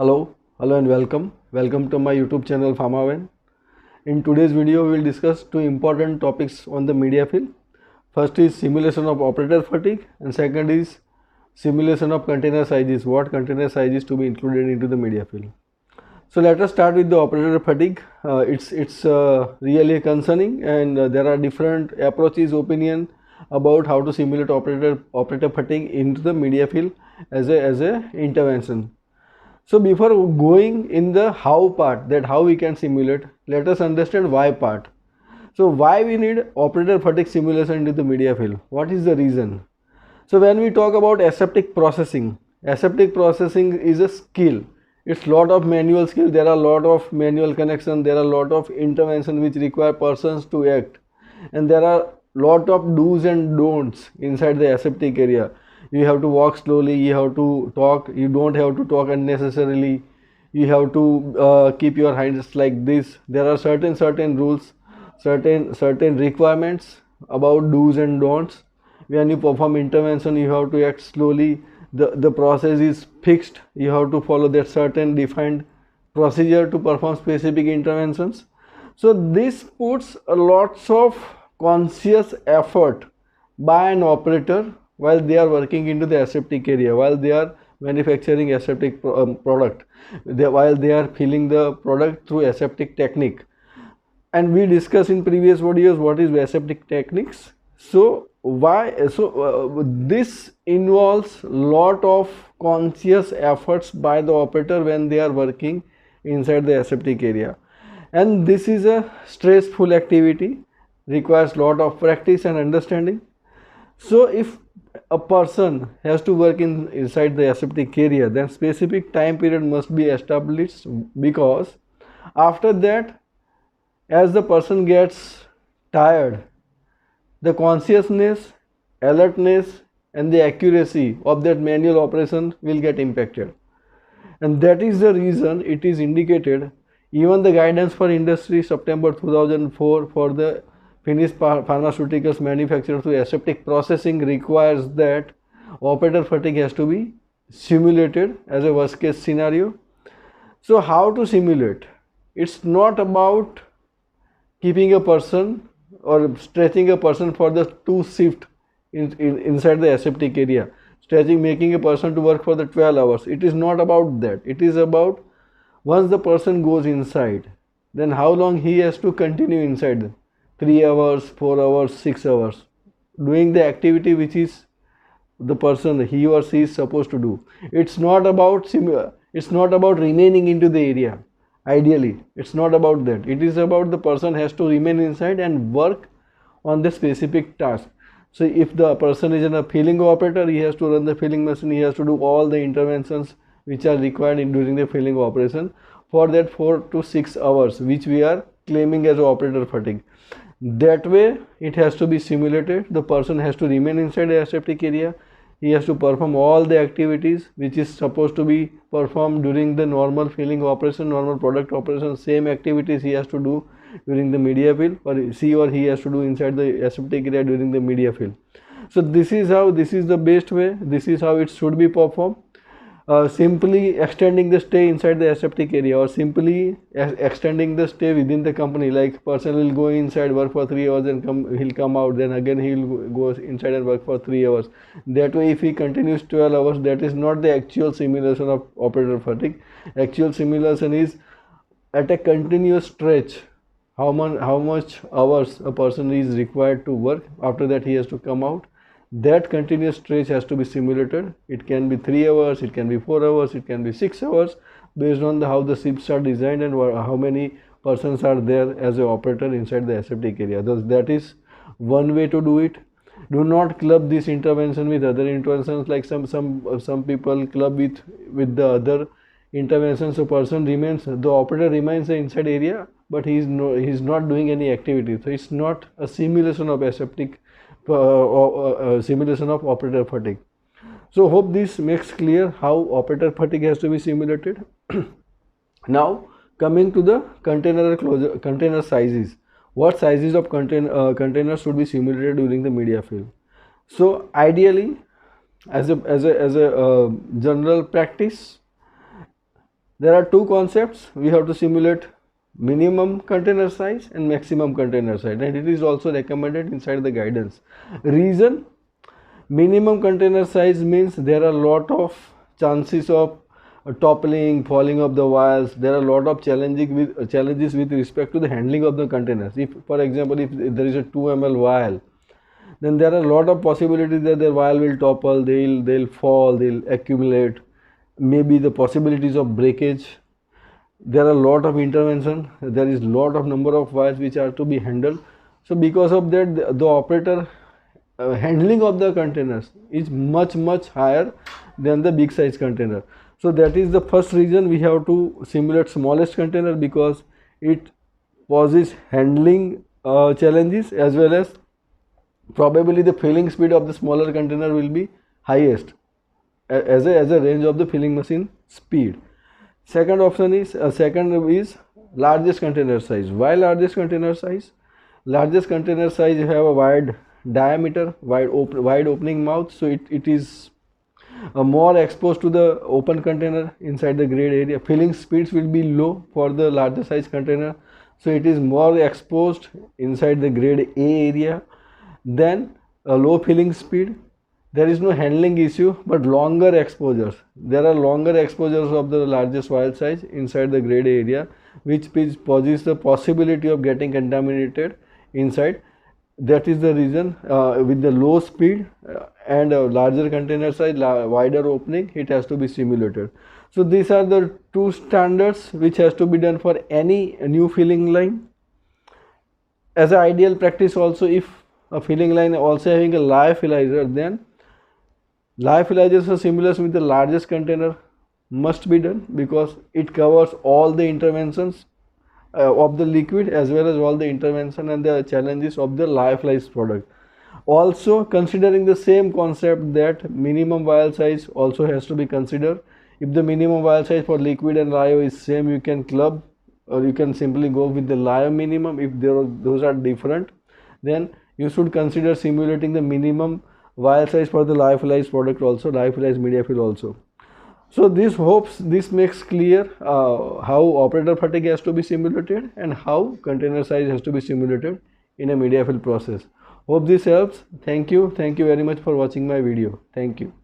Hello and welcome to my YouTube channel PharMaven. In today's video we will discuss two important topics on the media fill. First is simulation of operator fatigue and second is simulation of container sizes, what container sizes to be included into the media fill. So let us start with the operator fatigue. It's really concerning, and there are different approaches, opinion about how to simulate operator fatigue into the media fill as a intervention. So before going in the how part, that how we can simulate, let us understand why part. So why we need operator fatigue simulation into the media fill? What is the reason? So when we talk about aseptic processing is a skill. It's lot of manual skill. There are lot of manual connection. There are lot of intervention which require persons to act, and there are lot of do's and don'ts inside the aseptic area. You have to walk slowly, you have to talk, you don't have to talk unnecessarily, you have to keep your hands like this. There are certain rules, certain requirements about do's and don'ts. When you perform intervention, you have to act slowly. The process is fixed. You have to follow that certain defined procedure to perform specific interventions. So this puts a lots of conscious effort by an operator while they are working into the aseptic area, while they are manufacturing aseptic product, while they are filling the product through aseptic technique. And we discussed in previous videos what is aseptic techniques. So this involves lot of conscious efforts by the operator when they are working inside the aseptic area, and this is a stressful activity, requires lot of practice and understanding. So if a person has to work inside the aseptic area, then specific time period must be established, because after that, as the person gets tired, the consciousness, alertness and the accuracy of that manual operation will get impacted. And that is the reason it is indicated, even the guidance for industry September 2004 for the finished pharmaceuticals manufactured through aseptic processing requires that operator fatigue has to be simulated as a worst case scenario. So how to simulate? It's not about keeping a person or stretching a person for the 2 shift inside the aseptic area, making a person to work for the 12 hours. It is not about that. It is about once the person goes inside, then how long he has to continue inside. 3 hours, 4 hours, 6 hours, doing the activity which is the person, he or she is supposed to do. It's not about remaining into the area. Ideally, it's not about that. It is about the person has to remain inside and work on the specific task. So if the person is a filling operator, he has to run the filling machine, he has to do all the interventions which are required during the filling operation for that 4 to 6 hours, which we are claiming as operator fatigue. That way it has to be simulated. The person has to remain inside the aseptic area. He has to perform all the activities which is supposed to be performed during the normal filling operation, normal product operation. Same activities he has to do during the media fill, or he has to do inside the aseptic area during the media fill. So this is the best way. This is how it should be performed. Simply extending the stay inside the aseptic area, or simply extending the stay within the company, like person will go inside, work for 3 hours and he'll come out, then again he'll go inside and work for 3 hours. That way if he continues 12 hours, that is not the actual simulation of operator fatigue. Actual simulation is at a continuous stretch, how much hours a person is required to work. After that he has to come out. That continuous stretch has to be simulated. It can be 3 hours, it can be 4 hours, it can be 6 hours, based on how the shifts are designed and how many persons are there as an operator inside the aseptic area. Thus, that is one way to do it. Do not club this intervention with other interventions, like some people club with the other interventions. So the operator remains the inside area, but he is not doing any activity. So it's not a simulation of aseptic simulation of operator fatigue. So hope this makes clear how operator fatigue has to be simulated. Now coming to the container sizes. What sizes of containers should be simulated during the media fill? So ideally, as a general practice, There are two concepts. We have to simulate minimum container size and maximum container size, and it is also recommended inside the guidance. Reason: minimum container size means there are a lot of chances of toppling, falling of the vials. There are a lot of challenges with respect to the handling of the containers. If, for example, if there is a 2 ml vial, then there are a lot of possibilities that the vial will topple, they'll fall, they'll accumulate, maybe the possibilities of breakage. There are a lot of intervention, there is lot of number of vials which are to be handled. So because of that, the operator handling of the containers is much higher than the big size container. So that is the first reason we have to simulate smallest container, because it poses handling challenges, as well as probably the filling speed of the smaller container will be highest as a range of the filling machine speed. Second option is largest container size. Why largest container size? Largest container size, you have a wide diameter, wide opening mouth, so it is more exposed to the open container inside the grade area. Filling speeds will be low for the larger size container, so it is more exposed inside the grade A area. Then a low filling speed, there is no handling issue, but longer exposures. There are longer exposures of the largest vial size inside the grade A area, which poses the possibility of getting contaminated inside. That is the reason with the low speed and a larger container size, wider opening, it has to be simulated. So these are the two standards which has to be done for any new filling line. As an ideal practice also, if a filling line also having a lyophilizer, then lyophilization simulation with the largest container must be done, because it covers all the interventions of the liquid, as well as all the intervention and the challenges of the lyophilized product. Also considering the same concept, that minimum vial size also has to be considered. If the minimum vial size for liquid and lyo is same, you can club, or you can simply go with the lyo minimum. If those are different, then you should consider simulating the minimum vial size for the lyophilized product also, lyophilized media fill also. So this makes clear how operator fatigue has to be simulated and how container size has to be simulated in a media fill process. Hope this helps. Thank you very much for watching my video. Thank you.